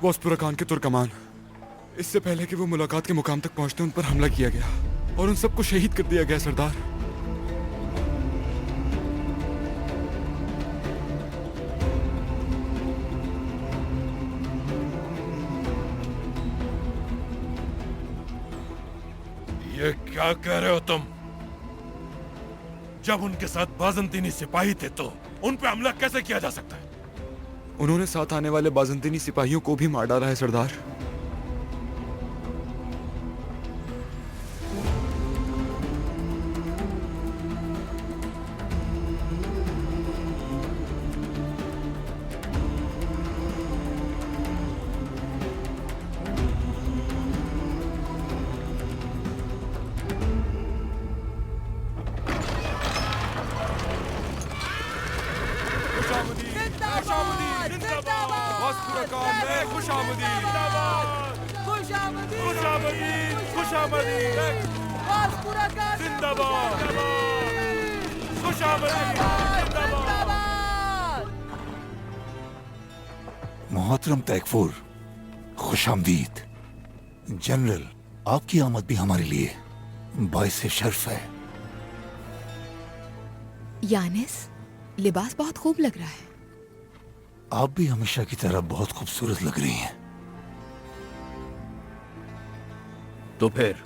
वॉस्पुरा खान के तुर्कमान। इससे पहले कि वो मुलाकात के मुकाम तक पहुंचते उन पर हमला किया गया और उन सबको शहीद कर दिया गया सरदार। ये क्या कह रहे हो तुम? जब उनके साथ बाजंतीनी सिपाही थे तो उन पे हमला कैसे किया जा सकता है? उन्होंने साथ आने वाले बाजंतीनी सिपाहियों को भी मार डाला है सरदार। मोहतरम तैकफुर, खुशामदीद। जनरल, आपकी आमद भी हमारे लिए बाइसे शर्फ है। यानिस, लिबास बहुत खूब लग रहा है। आप भी हमेशा की तरह बहुत खूबसूरत लग रही हैं। तो फिर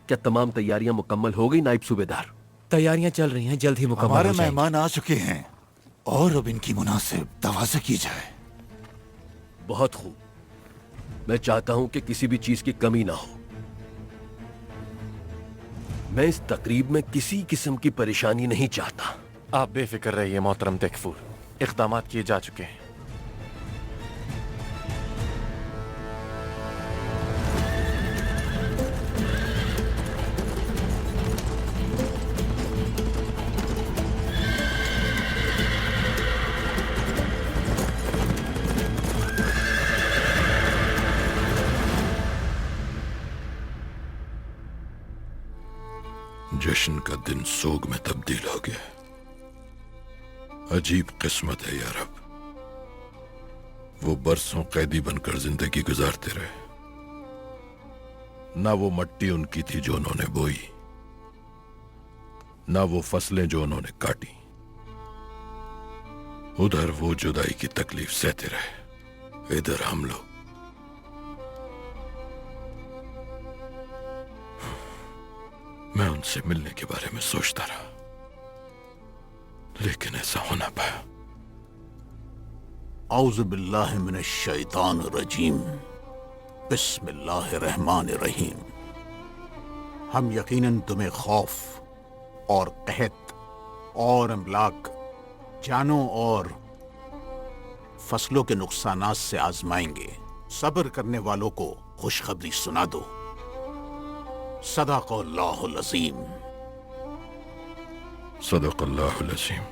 क्या तमाम तैयारियां मुकम्मल हो गई नायब सूबेदार? तैयारियां चल रही हैं, जल्द ही मुकम्मल हमारे हो जाएंगी। मेहमान आ चुके हैं और अब इनकी मुनासिब तवाज़ा की जाए। बहुत खूब। मैं चाहता हूं कि किसी भी चीज की कमी ना हो। मैं इस तकरीब में किसी किस्म की परेशानी नहीं चाहता। आप बेफिक्र रहिए मोहतरम तैकफुर, इक़दामात किए जा चुके हैं। जश्न का दिन सोग में तब्दील हो गया। अजीब किस्मत है यार। अब वो बरसों कैदी बनकर जिंदगी गुजारते रहे। ना वो मट्टी उनकी थी जो उन्होंने बोई, ना वो फसलें जो उन्होंने काटी। उधर वो जुदाई की तकलीफ सहते रहे, इधर हम लोग। मैं उनसे मिलने के बारे में सोचता रहा, लेकिन ऐसा हो ना पाया। औज़ु बिल्लाहि मिनश शैतानिर रजीम, बिस्मिल्लाहिर रहमानिर रहीम। हम यकीनन तुम्हें खौफ और कहत और अमलाक, जानों और फसलों के नुकसानात से आजमाएंगे। सब्र करने वालों को खुशखबरी सुना दो। सदाक़ल्लाहुल अज़ीम। सदक़ल्लाहुल अज़ीम।